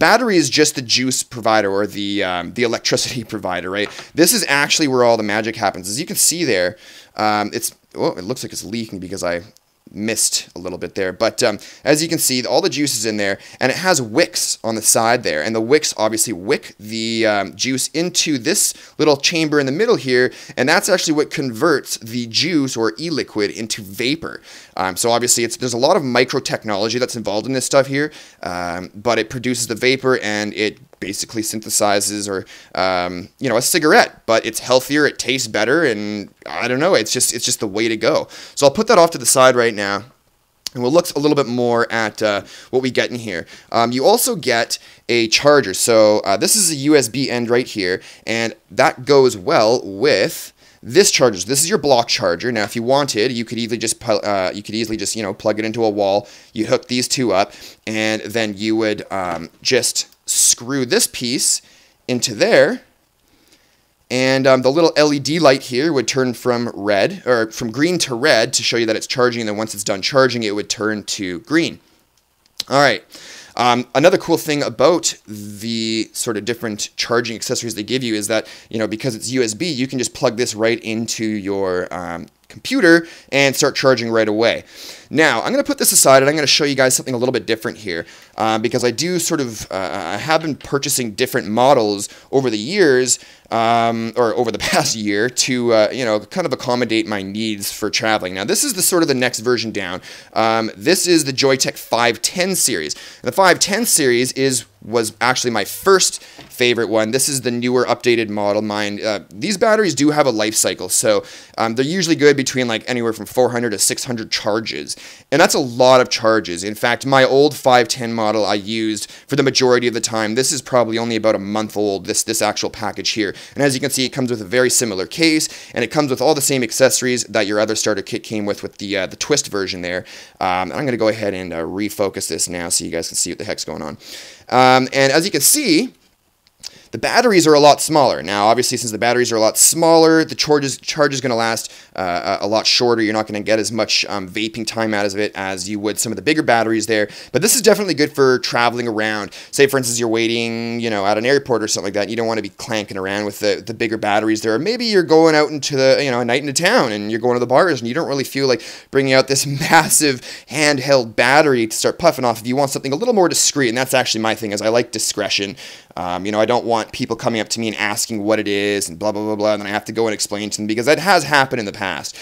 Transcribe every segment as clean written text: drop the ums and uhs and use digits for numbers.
battery is just the juice provider or the electricity provider, right? This is actually where all the magic happens. As you can see there, it looks like it's leaking because I missed a little bit there, but as you can see, all the juice is in there, and it has wicks on the side there, and the wicks obviously wick the juice into this little chamber in the middle here, and that's actually what converts the juice or e-liquid into vapor. So obviously there's a lot of micro technology that's involved in this stuff here, but it produces the vapor, and it basically synthesizes or a cigarette, but it's healthier, it tastes better, and I don't know, it's just the way to go. So I'll put that off to the side right now, and we'll look a little bit more at what we get in here. You also get a charger. So this is a USB end right here, and that goes well with this charger. This is your block charger. Now, if you wanted, you could easily just plug it into a wall. You hook these two up, and then you would just screw this piece into there, and the little LED light here would turn from green to red to show you that it's charging, and then once it's done charging, it would turn to green. All right. Another cool thing about the sort of different charging accessories they give you is that, because it's USB, you can just plug this right into your computer and start charging right away. Now, I'm going to put this aside, and I'm going to show you guys something a little bit different here, because I do sort of, I have been purchasing different models over the years, or over the past year to, kind of accommodate my needs for traveling. Now, this is the sort of the next version down. This is the Joyetech 510 series. The 510 series was actually my first favorite one. This is the newer, updated model. These batteries do have a life cycle, so they're usually good between like anywhere from 400 to 600 charges, and that's a lot of charges. In fact, my old 510 model I used for the majority of the time. This is probably only about a month old, this actual package here. And as you can see, it comes with a very similar case, and it comes with all the same accessories that your other starter kit came with the twist version there. I'm going to go ahead and refocus this now so you guys can see what the heck's going on. And as you can see, the batteries are a lot smaller. Now, obviously, since the batteries are a lot smaller, the charge is going to last a lot shorter. You're not going to get as much vaping time out of it as you would some of the bigger batteries there. But this is definitely good for traveling around. Say, for instance, you're waiting, at an airport or something like that. You don't want to be clanking around with the bigger batteries there. Or maybe you're going out into a night into town, and you're going to the bars, and you don't really feel like bringing out this massive handheld battery to start puffing off. If you want something a little more discreet, and that's actually my thing, is I like discretion. I don't want people coming up to me and asking what it is and blah, blah, blah, blah, and then I have to go and explain to them, because that has happened in the past.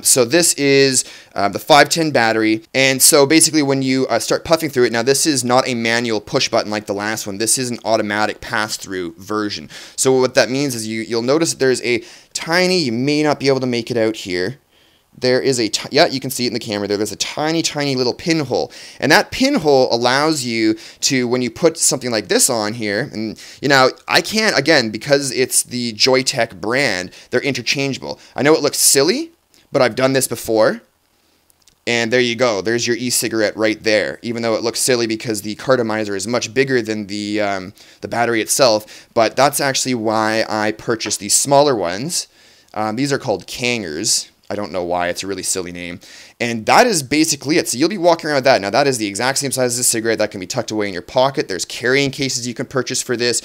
So this is the 510 battery, and so basically when you start puffing through it, now this is not a manual push button like the last one. This is an automatic pass-through version. So what that means is you'll notice that there's a tiny, you may not be able to make it out here, there is you can see it in the camera there. There's a tiny, tiny little pinhole. And that pinhole allows you to, when you put something like this on here, and, I can't, again, because it's the Joyetech brand, they're interchangeable. I know it looks silly, but I've done this before. And there you go. There's your e-cigarette right there, even though it looks silly because the cartomizer is much bigger than the battery itself. But that's actually why I purchased these smaller ones. These are called Kangers. I don't know why. It's a really silly name. And that is basically it. So you'll be walking around with that. Now, that is the exact same size as a cigarette. That can be tucked away in your pocket. There's carrying cases you can purchase for this.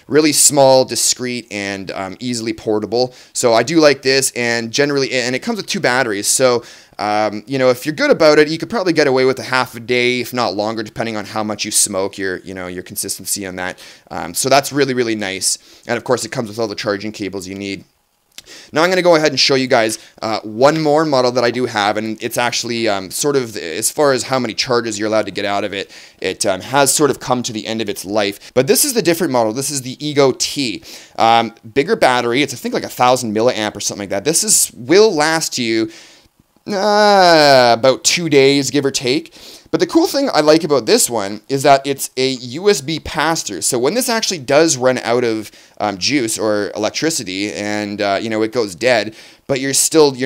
Really small, discreet, and easily portable. So I do like this. And generally, and it comes with 2 batteries. So, if you're good about it, you could probably get away with a half a day, if not longer, depending on how much you smoke, your consistency on that. So that's really, really nice. And of course, it comes with all the charging cables you need. Now I'm going to go ahead and show you guys one more model that I do have, and it's actually sort of, as far as how many charges you're allowed to get out of it, it has sort of come to the end of its life. But this is the different model. This is the Ego T. Bigger battery. It's, I think, like 1,000 milliamp or something like that. This will last you about 2 days, give or take. But the cool thing I like about this one is that it's a USB pass-through. So when this actually does run out of juice or electricity and, it goes dead, but you're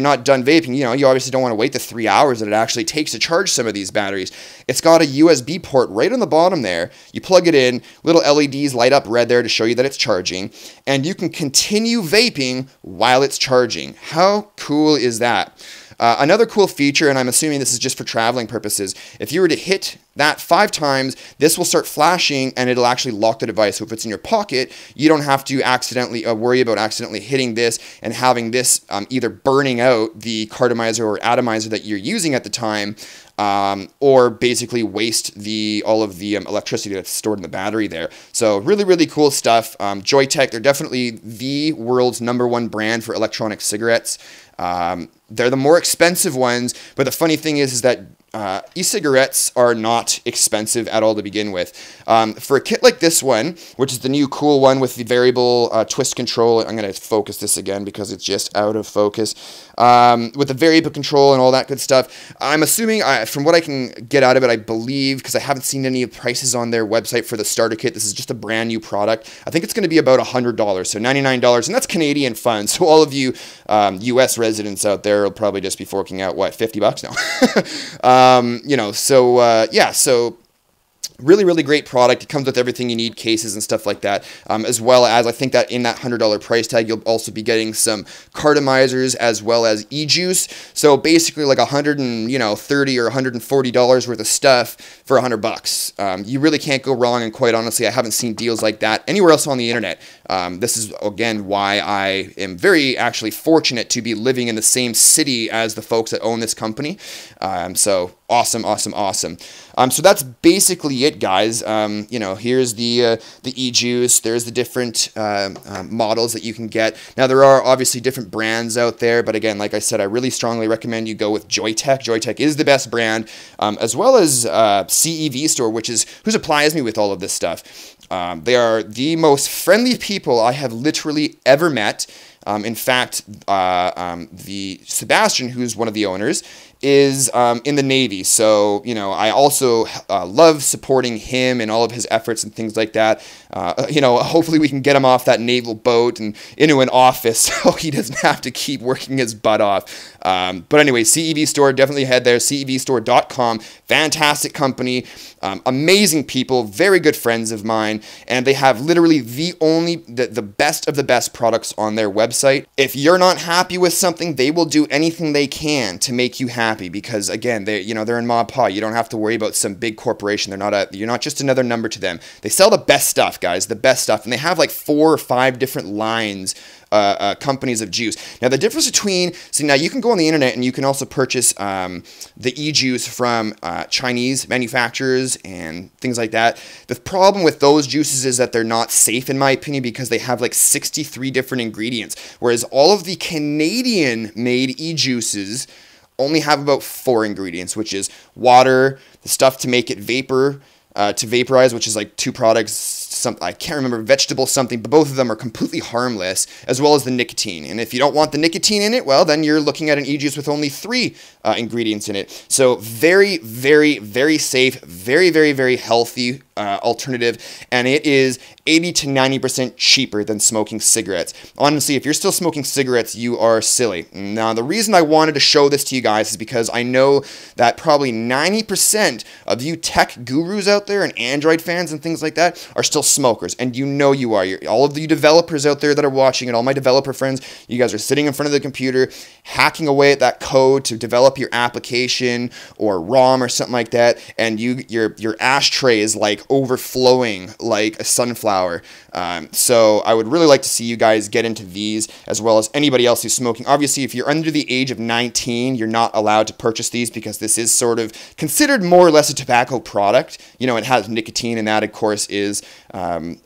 not done vaping, you obviously don't want to wait the 3 hours that it actually takes to charge some of these batteries. It's got a USB port right on the bottom there. You plug it in, little LEDs light up red there to show you that it's charging, and you can continue vaping while it's charging. How cool is that? Another cool feature, and I'm assuming this is just for traveling purposes, if you were to hit that 5 times, this will start flashing and it'll actually lock the device. So if it's in your pocket, you don't have to accidentally worry about accidentally hitting this and having this either burning out the cartomizer or atomizer that you're using at the time, or basically waste all of the electricity that's stored in the battery there. So really, really cool stuff. Joyetech, they're definitely the world's #1 brand for electronic cigarettes. They're the more expensive ones, but the funny thing is that e-cigarettes are not expensive at all to begin with. For a kit like this one, which is the new cool one with the variable twist control, I'm going to focus this again because it's just out of focus, with the variable control and all that good stuff, I'm assuming, from what I can get out of it, I believe, because I haven't seen any prices on their website for the starter kit, this is just a brand new product, I think it's going to be about $100, so $99, and that's Canadian funds, so all of you US residents out there will probably just be forking out, what, $50 now? Yeah, so really, really great product. It comes with everything you need, cases and stuff like that, as well as I think that in that $100 price tag, you'll also be getting some cartomizers as well as e-juice. So basically like $130 or $140 worth of stuff for $100. You really can't go wrong, and quite honestly, I haven't seen deals like that anywhere else on the internet. This is, again, why I am very actually fortunate to be living in the same city as the folks that own this company. So awesome, awesome, awesome. So that's basically it, guys. Here's the e-juice. There's the different models that you can get. Now, there are obviously different brands out there, but again, like I said, I really strongly recommend you go with Joyetech. Joyetech is the best brand, as well as CEV Store, who supplies me with all of this stuff. They are the most friendly people I have literally ever met. In fact, the Sebastian, who's one of the owners, is in the Navy. So, I also love supporting him and all of his efforts and things like that. Hopefully we can get him off that naval boat and into an office so he doesn't have to keep working his butt off. But anyway, CEV Store, definitely head there, cevstore.com. Fantastic company, amazing people, very good friends of mine, and they have literally the best of the best products on their website. If you're not happy with something, they will do anything they can to make you happy, because again, they're in Ma Pa. You don't have to worry about some big corporation. You're not just another number to them. They sell the best stuff, guys, the best stuff, and they have like 4 or 5 different lines, companies of juice. Now, the difference between, now you can go on the internet and you can also purchase the e-juice from Chinese manufacturers and things like that. The problem with those juices is that they're not safe, in my opinion, because they have like 63 different ingredients, whereas all of the Canadian-made e-juices only have about 4 ingredients, which is water, the stuff to make it to vaporize, which is like 2 products, I can't remember, vegetable something, but both of them are completely harmless, as well as the nicotine. And if you don't want the nicotine in it, well, then you're looking at an e-juice with only 3 ingredients in it. So very, very, very safe, very, very, very healthy alternative, and it is 80 to 90% cheaper than smoking cigarettes. Honestly, if you're still smoking cigarettes, you are silly. Now, the reason I wanted to show this to you guys is because I know that probably 90% of you tech gurus out there and Android fans and things like that are still smokers, and you are. All of you developers out there that are watching, and all my developer friends, you guys are sitting in front of the computer, hacking away at that code to develop your application or ROM or something like that, and your ashtray is like overflowing like a sunflower. So I would really like to see you guys get into these, as well as anybody else who's smoking. Obviously, if you're under the age of 19, you're not allowed to purchase these, because this is sort of considered more or less a tobacco product. It has nicotine, and that, of course, is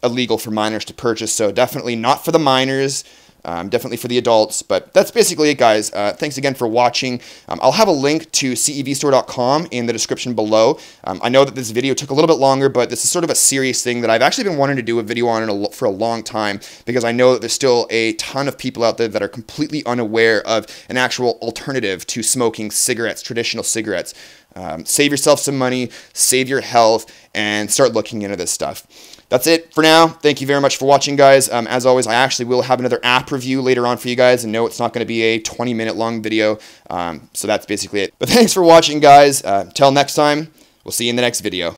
illegal for minors to purchase. So definitely not for the minors. Definitely for the adults, but that's basically it, guys. Thanks again for watching. I'll have a link to cevstore.com in the description below. I know that this video took a little bit longer, but this is sort of a serious thing that I've actually been wanting to do a video on for a long time, because I know that there's still a ton of people out there that are completely unaware of an actual alternative to smoking cigarettes, traditional cigarettes. Save yourself some money, save your health, and start looking into this stuff. That's it for now. Thank you very much for watching, guys. As always, I actually will have another app review later on for you guys, and no, it's not going to be a 20-minute long video. So that's basically it. But thanks for watching, guys. Till next time, we'll see you in the next video.